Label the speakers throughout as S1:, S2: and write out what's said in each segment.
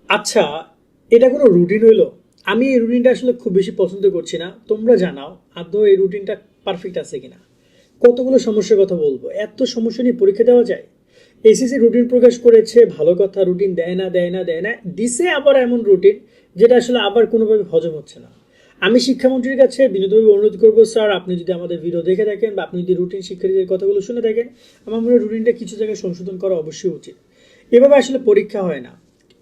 S1: আচ্ছা, এটা কোনো রুটিন হইলো? আমি এই রুটিনটা আসলে খুব বেশি পছন্দ করছি না। তোমরা জানাও আদৌ এই রুটিনটা পারফেক্ট আছে কিনা। কতগুলো সমস্যার কথা বলবো, এত সমস্যা নিয়ে পরীক্ষা দেওয়া যায়? এসএসসি রুটিন প্রকাশ করেছে, ভালো কথা, রুটিন দেয় না দেয় না দেয় না, দিছে আবার এমন রুটিন যেটা আসলে আবার কোনোভাবে হজম হচ্ছে না। আমি শিক্ষামন্ত্রীর কাছে বিনীতভাবে অনুরোধ করবো, স্যার আপনি যদি আমাদের ভিডিও দেখে থাকেন বা আপনি যদি রুটিন শিক্ষার্থীদের কথাগুলো শুনে থাকেন, আমার মনে হয় রুটিনটা কিছু জায়গায় সংশোধন করা অবশ্যই উচিত। এভাবে আসলে পরীক্ষা হয় না।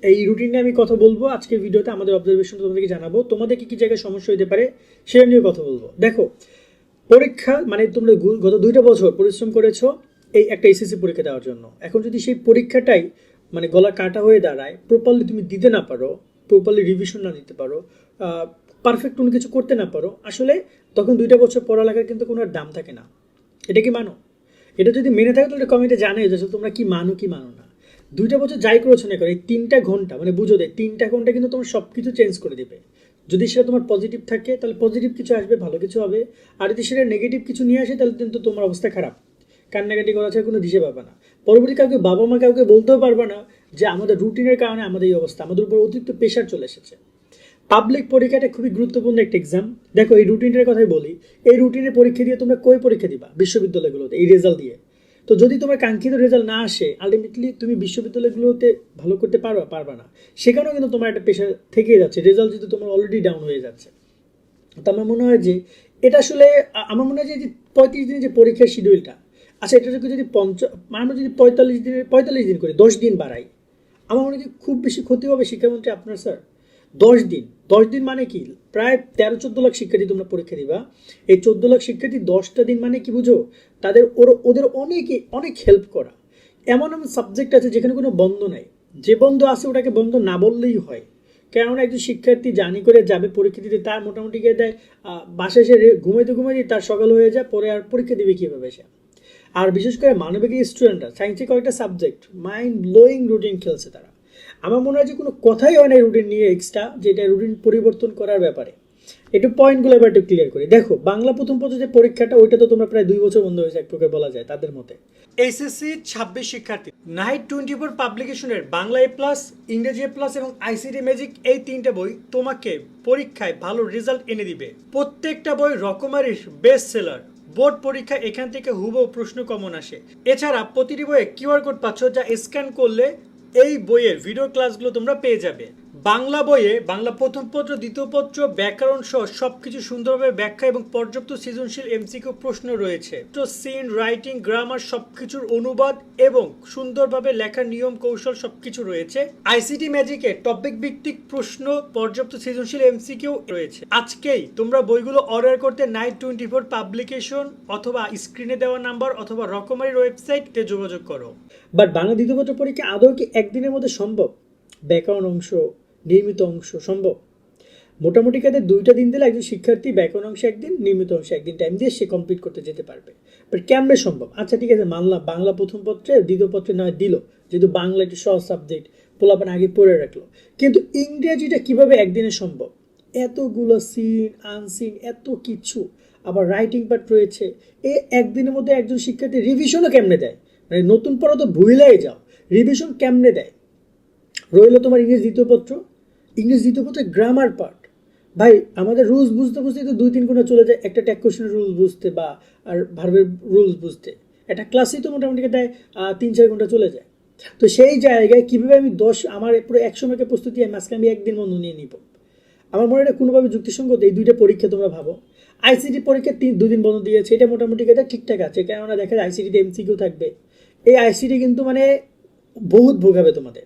S1: এই রুটিন নিয়ে আমি কথা বলবো আজকের ভিডিওতে, আমাদের অবজারভেশন তোমাদেরকে জানাবো, তোমাদের কি কি জায়গায় সমস্যা হতে পারে সেটা নিয়ে কথা বলবো। দেখো, পরীক্ষা মানে তোমরা গত 2টা বছর পরিশ্রম করেছো এই একটা এসএসসি পরীক্ষা দেওয়ার জন্য। এখন যদি সেই পরীক্ষাটাই মানে গলা কাটা হয়ে দাঁড়ায়, প্রপারলি তুমি দিতে না পারো, প্রপারলি রিভিশন না দিতে পারো, পারফেক্ট কোনো কিছু করতে না পারো, আসলে তখন 2টা বছর পড়ালেখার কিন্তু কোনো আর দাম থাকে না। এটা কি মানো? এটা যদি মেনে থাকে তাহলে কমেন্টে জানে যে আসলে তোমরা কি মানো কি মানো না। 2টা বছর যাই করেছো না করে এই 3টা ঘন্টা মানে বুঝো দে 3টা ঘন্টা কিন্তু তোমার সব কিছু চেঞ্জ করে দিবে। যদি সেটা তোমার পজিটিভ থাকে তাহলে পজিটিভ কিছু আসবে, ভালো কিছু হবে। আর যদি সেটা নেগেটিভ কিছু নিয়ে আসে তাহলে কিন্তু তোমার অবস্থা খারাপ। কান্নাকাটি করা ছাড়া কোনো দিশে পাবে না। পরবর্তী কাউকে বাবা মা কাউকে বলতেও পারবে না যে আমাদের রুটিনের কারণে আমাদের এই অবস্থা, আমাদের উপর অতিরিক্ত প্রেশার চলে এসেছে। পাবলিক পরীক্ষাটা খুবই গুরুত্বপূর্ণ একটা এক্সাম। দেখো এই রুটিনের কথাই বলি, এই রুটিনের পরীক্ষা দিয়ে তোমরা কই পরীক্ষা দিবা বিশ্ববিদ্যালয়গুলোতে এই রেজাল্ট দিয়ে? তো যদি তোমার কাঙ্ক্ষিত রেজাল্ট না আসে, আলটিমেটলি তুমি বিশ্ববিদ্যালয়গুলোতে ভালো করতে পারবা পারবা না। সেখানেও কিন্তু তোমার একটা প্রেশার থেকে যাচ্ছে, রেজাল্ট যদি তোমার অলরেডি ডাউন হয়ে যাচ্ছে। তো আমার মনে হয় যে এটা আসলে আমার মনে হয় যে 35 দিনের যে পরীক্ষার শিডিউলটা, আচ্ছা এটাকে যদি আমরা যদি 45 দিন করে 10 দিন বাড়াই, আমার মনে হয় কি খুব বেশি ক্ষতি হবে শিক্ষামন্ত্রী আপনার স্যার? 10 দিন, 10 দিন মানে কি? প্রায় 13-14 লাখ শিক্ষার্থী তোমরা পরীক্ষা দিবা। এই 14 লাখ শিক্ষার্থী 10টা দিন মানে কি বুঝো? ওদের অনেকে অনেক হেল্প করা। এমন এমন সাবজেক্ট আছে যেখানে কোনো বন্ধ নাই, যে বন্ধ আছে ওটাকে বন্ধ না বললেই হয়। কেননা একজন শিক্ষার্থী জার্নি করে যাবে পরীক্ষা দিতে, তার মোটামুটি গিয়ে দেয় বাসায় এসে ঘুমাইতে ঘুমাইতে তার সকাল হয়ে যায়, পরে আর পরীক্ষা দিবে কীভাবে সে? আর বিশেষ করে মানবিক স্টুডেন্টরা সায়েন্সে কয়েকটা সাবজেক্ট মাইন্ড ব্লোয়িং রুটিন খেলছে তারা। আমার মনে হয় যে কোনো কথাই হয় না রুটিন নিয়ে এক্সট্রা, যেটা রুটিন পরিবর্তন করার ব্যাপারে। একটু পয়েন্টগুলো এবার একটু ক্লিয়ার করি। দেখো বাংলা প্রথম পত্র যে পরীক্ষাটা, ওইটা তো তোমরা প্রায় 2 বছর বন্ধ হয়েছে এক প্রকার বলা যায় তাদের মতে। এসএসসি 26 শিক্ষার্থী নাইট 24 পাবলিকেশনের বাংলা A+, ইংরেজি A+, এবং আইসিটি ম্যাজিক, এই 3টে বই তোমাকে পরীক্ষায় ভালো রেজাল্ট এনে দিবে। প্রত্যেকটা বই রকমারি বেস্ট সেলার। বোর্ড পরীক্ষা এখান থেকে হুবহু প্রশ্ন কমন আসে। এছাড়া প্রতিটি বইয়ে কিউআর কোড পাচ্ছ, যা স্ক্যান করলে এই বইয়ের ভিডিও ক্লাসগুলো তোমরা পেয়ে যাবে। বাংলা বইয়ে বাংলা প্রথম পত্র, দ্বিতীয় পত্র, ব্যাকরণ সহ সবকিছু সুন্দরভাবে ব্যাখ্যা এবং পর্যাপ্ত সৃজনশীল এমসিকিউ প্রশ্ন রয়েছে। তো সিন, রাইটিং, গ্রামার সবকিছুর অনুবাদ এবং সুন্দরভাবে লেখার নিয়ম কৌশল সবকিছু রয়েছে। আইসিটি ম্যাজিকে টপিক ভিত্তিক প্রশ্ন, পর্যাপ্ত সৃজনশীল এমসিকিউ রয়েছে। আজকেই তোমরা বইগুলো অর্ডার করতে নাইট 24 পাবলিকেশন অথবা স্ক্রিনে দেওয়া নাম্বার অথবা রকমারির ওয়েবসাইটে যোগাযোগ করো। বাট বাংলা দ্বিতীয় পত্র পরীক্ষা আদৌ কি একদিনের মধ্যে সম্ভব? ব্যাকরণ অংশ, নির্মিত অংশ সম্ভব? মোটামুটি কাজে 2টা দিন দিলে একজন শিক্ষার্থী ব্যাকরণ অংশে একদিন, নির্মিত অংশে একদিন টাইম দিয়ে সে কমপ্লিট করতে যেতে পারবে। বাট কেমনে সম্ভব? আচ্ছা ঠিক আছে, মানলাম বাংলা প্রথম পত্রে দ্বিতীয় পত্রে নয় দিল, যেহেতু বাংলা একটি সহজ সাবজেক্ট, পোলাপান আগে পড়ে রাখলো। কিন্তু ইংরেজিটা কিভাবে একদিনে সম্ভব? এতগুলো সিন আনসিন এত কিছু, আবার রাইটিং পার্ট রয়েছে। এই একদিনের মধ্যে একজন শিক্ষার্থী রিভিশনও কেমনে দেয়? মানে নতুন পড়া তো ভুলেই যাও, রিভিশন কেমনে দেয়? রইল তোমার ইংরেজি দ্বিতীয় পত্রের গ্রামার পার্ট। ভাই আমাদের রুলস বুঝতে বুঝতেই তো 2-3 ঘন্টা চলে যায় একটা ট্যাগ কোশ্চেনের রুলস বুঝতে বা আর ভার্বের রুলস বুঝতে। একটা ক্লাসেই তো মোটামুটি দেয় 3-4 ঘন্টা চলে যায়। তো সেই জায়গায় কীভাবে আমি আমার পুরো 100 মার্কের প্রস্তুতি আমি আজকে আমি একদিন বন্ধ নিয়ে নিব? আমার মনে হয় এটা কোনোভাবে যুক্তিসঙ্গত? এই 2টা পরীক্ষা তোমরা ভাবো। আইসিটি পরীক্ষা 2 দিন বন্ধ দিয়েছে, এটা মোটামুটি কথা ঠিকঠাক আছে, কেননা দেখা যায় আইসিটিতে এমসিকিউ থাকবে। এই আইসিটি কিন্তু মানে বহুত ভোগাবে তোমাদের।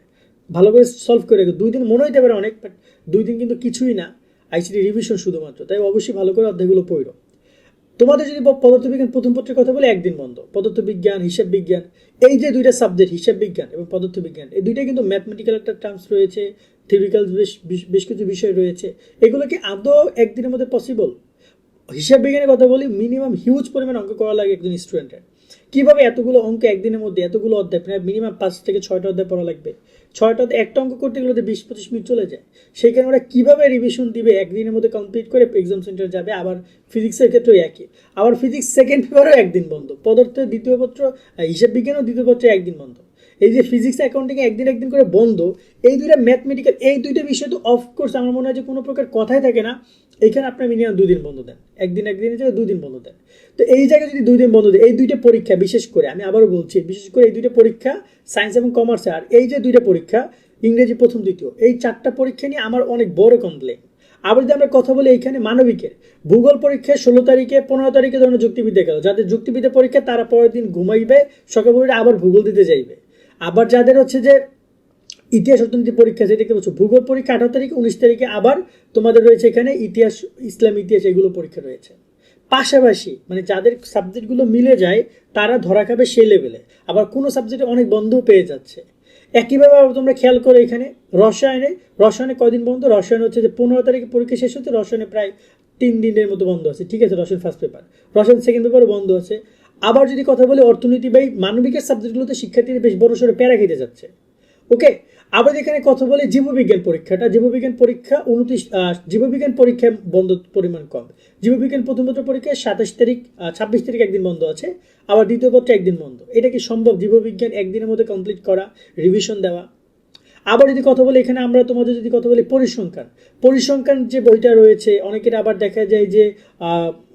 S1: ভালো করে সলভ করে রেখো। 2 দিন মনে হইতে পারে অনেক, বাট 2 দিন কিন্তু কিছুই না। আইসিটি রিভিশন শুধুমাত্র, তাই অবশ্যই ভালো করে অধ্যায়গুলো পড়ো। তোমাদের যদি পদার্থবিজ্ঞান প্রথম পত্রের কথা বলে একদিন বন্ধ। পদার্থবিজ্ঞান, হিসাব বিজ্ঞান, এই যে 2টা সাবজেক্ট হিসাব বিজ্ঞান এবং পদার্থবিজ্ঞান, এই 2টাই কিন্তু ম্যাথমেটিক্যাল একটা টার্মস রয়েছে, থিওরিক্যাল বেশ কিছু বিষয় রয়েছে। এগুলো কি আদৌ একদিনের মধ্যে পসিবল? হিসাব বিজ্ঞানের কথা বলি, মিনিমাম হিউজ পরিমাণ অঙ্ক করা লাগে একজন স্টুডেন্টের। কীভাবে এতগুলো অঙ্ক একদিনের মধ্যে, এতগুলো অধ্যায়, প্রায় মিনিমাম 5 থেকে 6টা অধ্যায় পড়া লাগবে। 6টা একটা অঙ্ক করতে গেলে 20-25 মিনিট চলে যায়। সেইখানে ওরা কীভাবে রিভিশন দিবে? একদিনের মধ্যে কমপ্লিট করে এক্সাম সেন্টারে যাবে। আবার ফিজিক্সের ক্ষেত্রেও একই, আবার ফিজিক্স সেকেন্ড পেপারও একদিন বন্ধ, পদার্থের দ্বিতীয় পত্র, হিসাব বিজ্ঞানও দ্বিতীয় পত্রে একদিন বন্ধ। এই যে ফিজিক্স অ্যাকাউন্টিং একদিন একদিন করে বন্ধ, এই দুইটা ম্যাথমেটিক্যাল, এই দুইটা বিষয় তো অফকোর্স আমার মনে হয় যে কোনো প্রকার কথাই থাকে না, এখানে আপনার মিনিমাম 2 দিন বন্ধ দেন, একদিনের জায়গায় 2 দিন বন্ধ দেন। তো এই জায়গায় যদি 2 দিন বন্ধ দেয়, এই দুইটা পরীক্ষা বিশেষ করে আমি আবারও বলছি, বিশেষ করে এই দুইটা পরীক্ষা সায়েন্স এবং কমার্সে, আর এই যে দুইটা পরীক্ষা ইংরেজি প্রথম দ্বিতীয়, এই 4টা পরীক্ষা নিয়ে আমার অনেক বড় কমপ্লেন। আবার যদি আমরা কথা বলি এইখানে মানবিকের ভূগোল পরীক্ষায় 16 তারিখে 15 তারিখে ধরনের যুক্তিবিদ্যা গেল, যাদের যুক্তিবিদ্যা পরীক্ষা তারা পরের দিন ঘুমাইবে, সকালবেলা আবার ভূগোল দিতে যাইবে। আবার যাদের হচ্ছে যে ইতিহাস অর্থনীতি পরীক্ষা, যেটাকে বলছো ভূগোল পরীক্ষা 18 তারিখে 19 তারিখে, আবার তোমাদের রয়েছে এখানে ইতিহাস, ইসলাম ইতিহাস, এগুলো পরীক্ষা রয়েছে। পাশাপাশি মানে যাদের সাবজেক্টগুলো মিলে যায় তারা ধরা খাবে সেই লেভেলে, আবার কোনো সাবজেক্টে অনেক বন্ধও পেয়ে যাচ্ছে। একইভাবে তোমরা খেয়াল করো এখানে রসায়নে কদিন বন্ধ, রসায়ন হচ্ছে যে 15 তারিখে পরীক্ষা শেষ হচ্ছে, রসায়নে প্রায় 3 দিনের মতো বন্ধ আছে, ঠিক আছে, রসায়ন ফার্স্ট পেপার, রসায়ন সেকেন্ড পেপারও বন্ধ আছে। আবার যদি কথা বলি অর্থনীতি বা মানবিকের সাবজেক্টগুলোতে শিক্ষার্থীরা বেশ বড় সড়ো প্যারা খেতে যাচ্ছে। ওকে, আবার এখানে কথা বলে জীববিজ্ঞান পরীক্ষা 29, জীববিজ্ঞান পরীক্ষায় বন্ধ পরিমাণ কম। জীববিজ্ঞান প্রথম পত্র পরীক্ষায় 27 তারিখ 26 তারিখ একদিন বন্ধ আছে, আবার দ্বিতীয় পত্রে একদিন বন্ধ। এটা কি সম্ভব জীববিজ্ঞান একদিনের মধ্যে কমপ্লিট করা, রিভিশন দেওয়া? আবার যদি কথা বলি এখানে আমরা তোমাদের যদি কথা বলি পরিসংখ্যান যে বইটা রয়েছে, অনেকের আবার দেখা যায় যে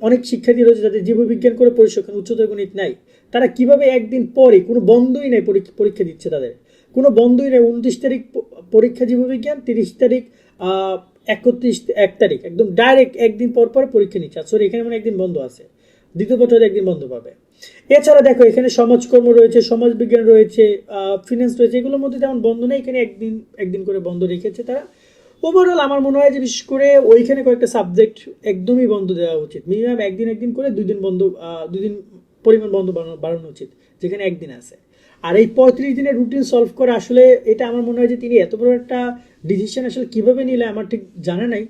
S1: অনেক শিক্ষার্থী রয়েছে যাদের জীববিজ্ঞান করে পরিসংখ্যান উচ্চতর গণিত নাই, তারা কিভাবে একদিন পরে কোনো বন্ধই নেই পরীক্ষা দিচ্ছে, তাদের কোনো বন্ধই নেই। 29 তারিখ পরীক্ষা জীববিজ্ঞান, 30 তারিখ 1 তারিখ একদম ডাইরেক্ট একদিন পর পর পরীক্ষা নিচ্ছে। সরি, এখানে মানে একদিন বন্ধ আছে, দ্বিতীয় পত্রে একদিন বন্ধ পাবে। এছাড়া দেখো এখানে সমাজকর্ম রয়েছে, সমাজবিজ্ঞান রয়েছে, ফিনান্স রয়েছে, এগুলোর মধ্যে তেমন বন্ধ নেই, এখানে একদিন করে বন্ধ রেখেছে তারা। ওভারঅল আমার মনে হয় যে বিশেষ করে ওইখানে কয়েকটা সাবজেক্ট একদমই বন্ধ দেওয়া উচিত, মিনিমাম একদিন করে 2 দিন বন্ধ, 2 দিন পরিমাণ বন্ধ বাড়ানো উচিত, যেখানে একদিন আছে। আর এই 35 দিনের রুটিন সলভ করা আসলে এটা আমার মনে হয় যে তিনি এত বড় একটা ডিসিশন আসলে কিভাবে নিলে আমার ঠিক জানা নাই।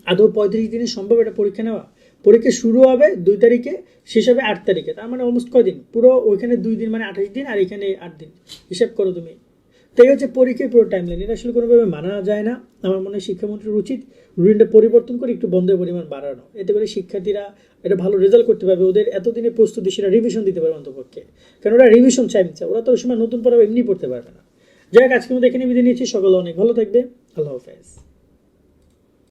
S1: আদৌ 35 দিনে সম্ভব এটা পরীক্ষা নেওয়া? পরীক্ষা শুরু হবে 2 তারিখে, শেষ হবে 8 তারিখে, তার মানে অলমোস্ট কয়দিন, পুরো ওইখানে 2 দিন মানে 28 দিন, আর এখানে 8 দিন, হিসাব করো তুমি। তো এই হচ্ছে পরীক্ষার পুরো টাইম লাইন, এটা আসলে কোনোভাবে মানা যায় না। আমার মনে হয় শিক্ষামন্ত্রীর উচিত রুটিনটা পরিবর্তন করে একটু বন্ধের পরিমাণ বাড়ানো, এতে করে শিক্ষার্থীরা এটা ভালো রেজাল্ট করতে পারবে, ওদের এতদিনের প্রস্তুতি সেটা রিভিশন দিতে পারবে অন্তপক্ষে, কারণ ওরা রিভিশন চাইছে, ওরা তো ওই সময় নতুন পড়াবে, এমনি পড়তে পারবে না। যাই হোক, আজকের মধ্যে এখানে বিদায় নিচ্ছি, সকলে অনেক ভালো থাকবে, আল্লাহ হাফেজ।